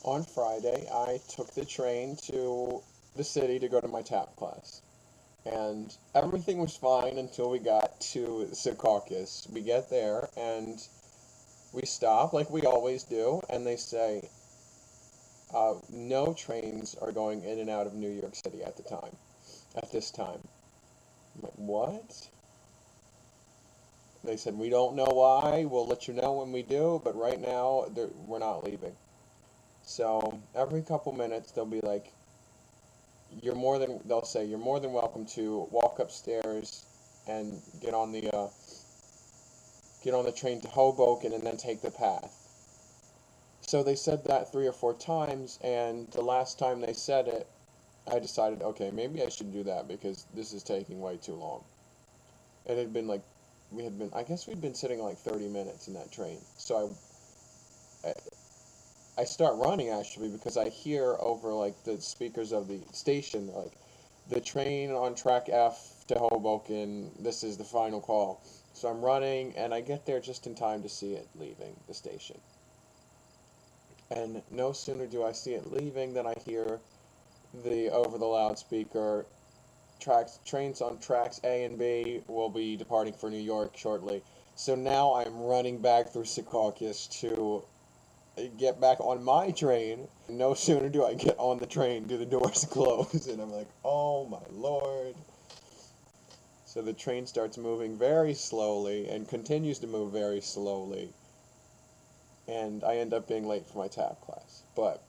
On Friday, I took the train to the city to go to my tap class. And everything was fine until we got to Secaucus. We get there and we stop like we always do, and they say, no trains are going in and out of New York City at this time. I'm like, what? They said, we don't know why, we'll let you know when we do, but right now, we're not leaving. So every couple minutes, they'll say, you're more than welcome to walk upstairs and get on the train to Hoboken and then take the path. So they said that 3 or 4 times, and the last time they said it, I decided, okay, maybe I should do that because this is taking way too long. It had been like, I guess we'd been sitting like 30 minutes in that train. So I start running actually because I hear over like the speakers of the station, like, the train on track F to Hoboken, this is the final call. So I'm running and I get there just in time to see it leaving the station. And no sooner do I see it leaving than I hear the over the loudspeaker, trains on tracks A and B will be departing for New York shortly. So now I'm running back through Secaucus to get back on my train. No sooner do I get on the train do the doors close, and I'm like, oh my lord. So the train starts moving very slowly and continues to move very slowly, and I end up being late for my tap class. But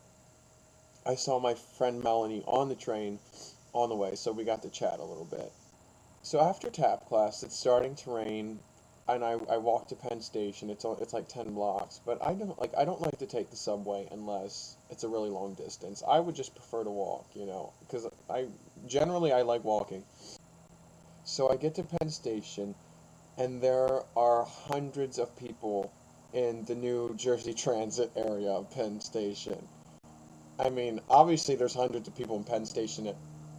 I saw my friend Melanie on the train on the way, so we got to chat a little bit. So after tap class, it's starting to rain, and I walk to Penn Station. It's like 10 blocks, but I don't like to take the subway unless it's a really long distance. I would just prefer to walk, because I like walking. So I get to Penn Station, and there are hundreds of people in the New Jersey Transit area of Penn Station. I mean, obviously there's hundreds of people in Penn Station at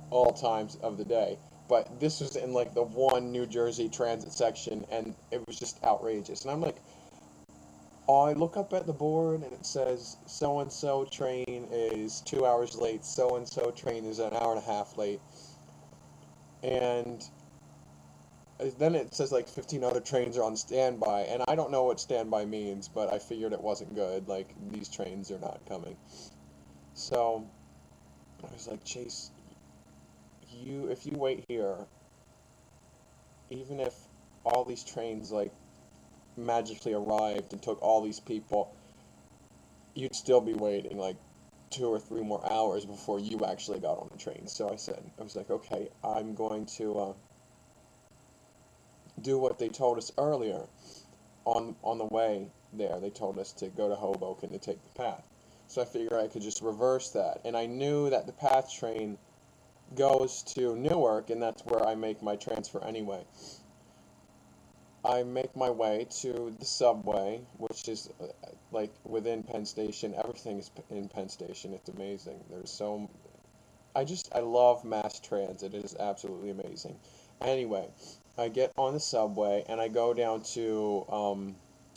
all times of the day, but this was in like the one New Jersey Transit section, and it was just outrageous. And I'm like, oh, I look up at the board, and it says so and so train is 2 hours late, so and so train is an hour and a half late, and then it says like 15 other trains are on standby, and I don't know what standby means, but I figured it wasn't good. Like, these trains are not coming. So I was like, Chase, if you wait here, even if all these trains like magically arrived and took all these people, you'd still be waiting like 2 or 3 more hours before you actually got on the train. So I was like, okay, I'm going to do what they told us earlier on the way there. They told us to go to Hoboken to take the path. So I figured I could just reverse that. And I knew that the path train goes to Newark, and that's where I make my transfer anyway. I make my way to the subway, which is like within Penn Station. Everything is in Penn Station. It's amazing. I love mass transit. It is absolutely amazing. Anyway, I get on the subway and I go down to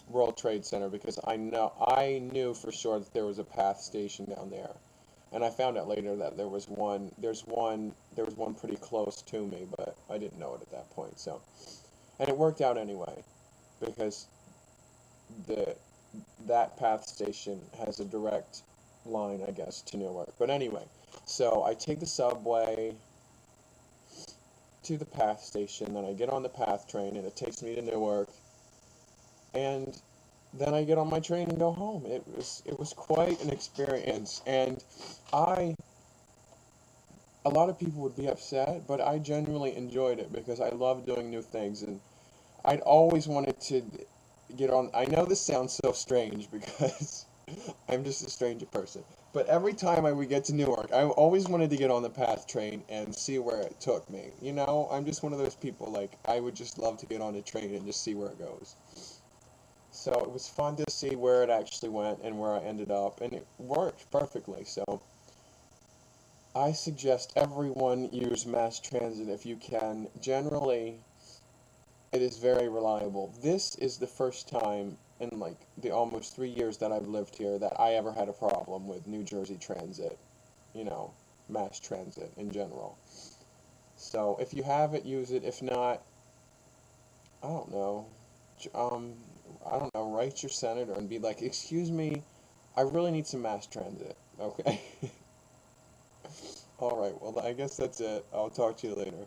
World Trade Center because I knew for sure that there was a PATH station down there. And I found out later that there was one pretty close to me, but I didn't know it at that point. So, and it worked out anyway, because the that PATH station has a direct line, I guess, to Newark. But anyway, so I take the subway to the PATH station, then I get on the PATH train, and it takes me to Newark, and then I get on my train and go home. It was quite an experience, and I a lot of people would be upset, but I genuinely enjoyed it because I love doing new things, and I'd always wanted to get on. I know this sounds so strange because I'm just a stranger person, but every time I would get to Newark, I always wanted to get on the PATH train and see where it took me. I'm just one of those people, like, I would just love to get on a train and just see where it goes. So it was fun to see where it actually went and where I ended up, and it worked perfectly. So I suggest everyone use mass transit if you can. Generally, it is very reliable. This is the first time in like the almost 3 years that I've lived here that I ever had a problem with New Jersey transit, you know, mass transit in general. So if you have it, use it. If not, I don't know. I don't know. Write your senator and be like, "Excuse me, I really need some mass transit." Okay. All right. Well, I guess that's it. I'll talk to you later.